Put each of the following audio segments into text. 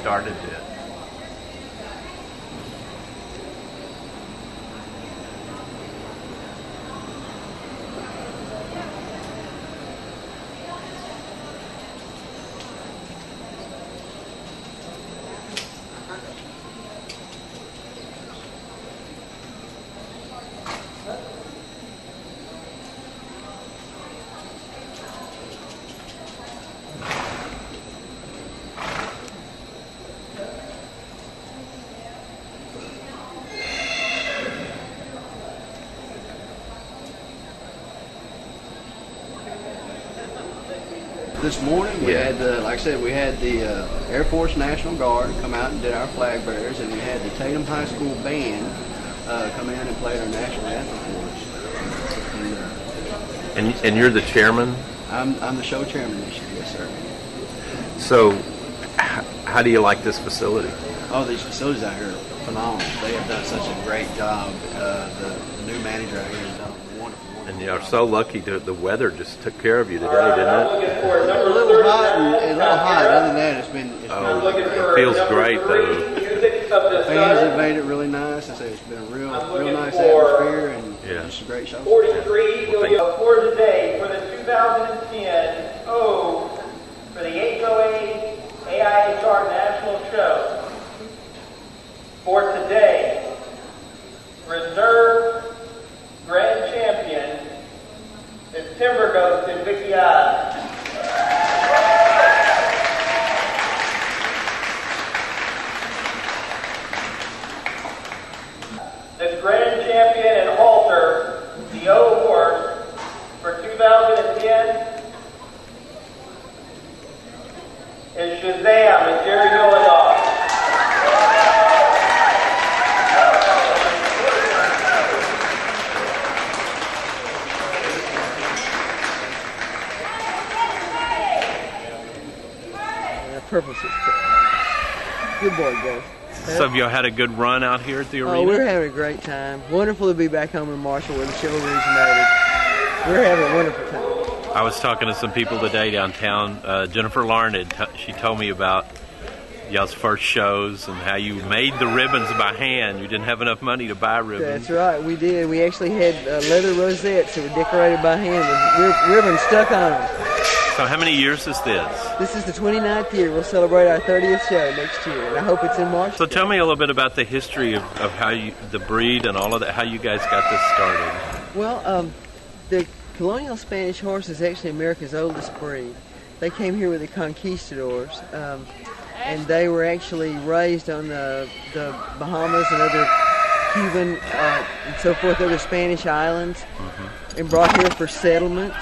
started it? This morning we had the, like I said, we had the Air Force National Guard come out and did our flag bearers, and we had the Tatum High School band come in and play our national anthem for us. And you're the chairman? I'm the show chairman this year, yes sir. So how do you like this facility? Oh, these facilities out here are phenomenal. They have done such a great job. The new manager out here has done a wonderful. And you're so lucky the weather just took care of you today, didn't it? A little hot and a little hot. Other than that, it's been really great. It feels great though. The fans have made it really nice. I say it's been a real nice atmosphere and just a great show. 43 for today for the 2010 for the HOA AIHR National Show. For today, reserve grand champion is Timber Ghost and Vicki Ives. The grand champion and halter, the O horse, for 2010 is Shazam and Jerry Gillidoff. Purpose is good boy, Ghost. So have you had a good run out here at the arena? Oh, we're having a great time. Wonderful to be back home in Marshall where the show originated. We're having a wonderful time. I was talking to some people today downtown. Jennifer Larned, she told me about y'all's first shows and how you made the ribbons by hand. You didn't have enough money to buy ribbons. That's right, we did. We actually had leather rosettes that were decorated by hand with ribbons stuck on them. So how many years is this? This is the 29th year. We'll celebrate our 30th show next year, and I hope it's in March. So tell me a little bit about the history of how the breed and all of that, how you guys got this started. Well, the colonial Spanish horse is actually America's oldest breed. They came here with the conquistadors, and they were actually raised on the Bahamas and other Cuban and so forth, other Spanish islands, and brought here for settlement.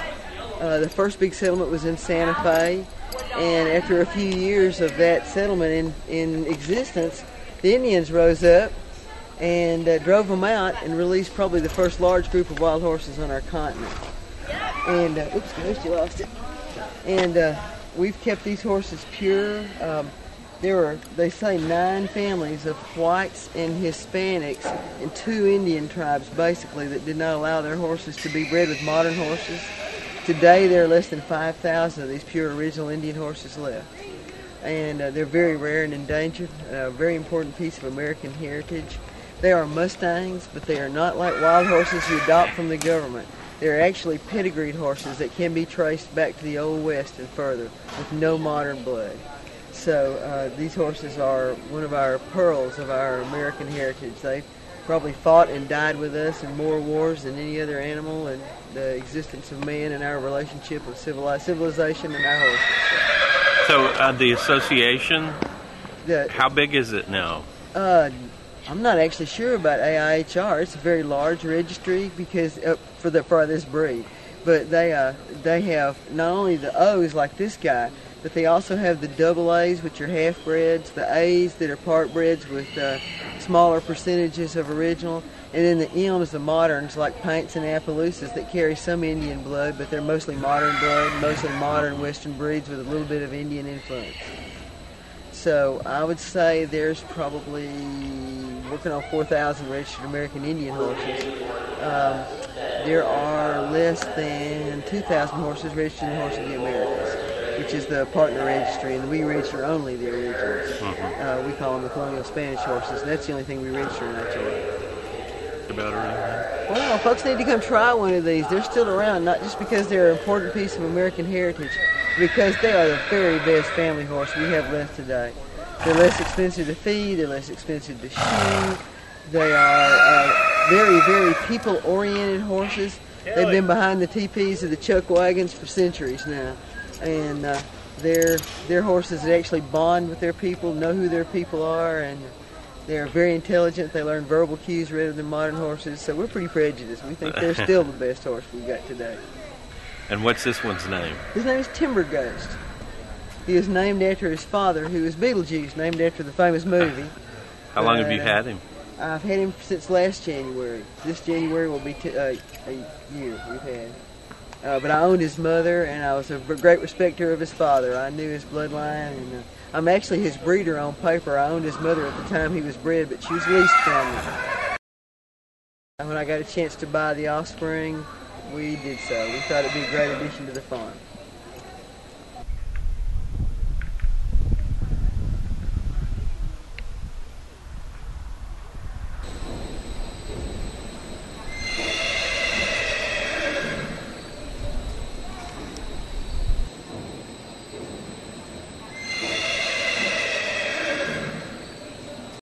The first big settlement was in Santa Fe, and after a few years of that settlement in existence, the Indians rose up and drove them out and released probably the first large group of wild horses on our continent. And, oops, Ghost, you lost it. And we've kept these horses pure. There are, they say, 9 families of whites and Hispanics and 2 Indian tribes, basically, that did not allow their horses to be bred with modern horses. Today, there are less than 5,000 of these pure original Indian horses left. And they're very rare and endangered, a very important piece of American heritage. They are Mustangs, but they are not like wild horses you adopt from the government. They're actually pedigreed horses that can be traced back to the Old West and further with no modern blood. So these horses are one of our pearls of our American heritage. They've probably fought and died with us in more wars than any other animal, and the existence of man and our relationship with civilization and our horses. So the association, how big is it now? I'm not actually sure about AIHR. It's a very large registry because for this breed, but they have not only the O's like this guy, but they also have the double A's, which are half-breds, the A's that are part-breds with smaller percentages of original, and then the M's, the moderns, like Paints and Appaloosas, that carry some Indian blood, but they're mostly modern blood, mostly modern Western breeds with a little bit of Indian influence. So I would say there's probably working on 4,000 registered American Indian horses. There are less than 2,000 horses registered in the Horse of the Americas. which is the partner registry, and we register only the originals. We call them the Colonial Spanish horses, and that's the only thing we register in HOA. About her. Well, folks need to come try one of these. They're still around, not just because they're an important piece of American heritage, but because they are the very best family horse we have left today. They're less expensive to feed, they're less expensive to shoe, they are very, very people-oriented horses. They've been behind the teepees of the chuck wagons for centuries now, and they're horses that actually bond with their people, know who their people are, and they're very intelligent. They learn verbal cues rather than modern horses, so we're pretty prejudiced. We think they're still the best horse we've got today. And what's this one's name? His name is Timber Ghost. He was named after his father, who was Beetlejuice, named after the famous movie. How long have you had him? I've had him since last January. This January will be a year we've had. But I owned his mother, and I was a great respecter of his father. I knew his bloodline, and I'm actually his breeder on paper. I owned his mother at the time he was bred, but she was leased from me. When I got a chance to buy the offspring, we did so. We thought it'd be a great addition to the farm.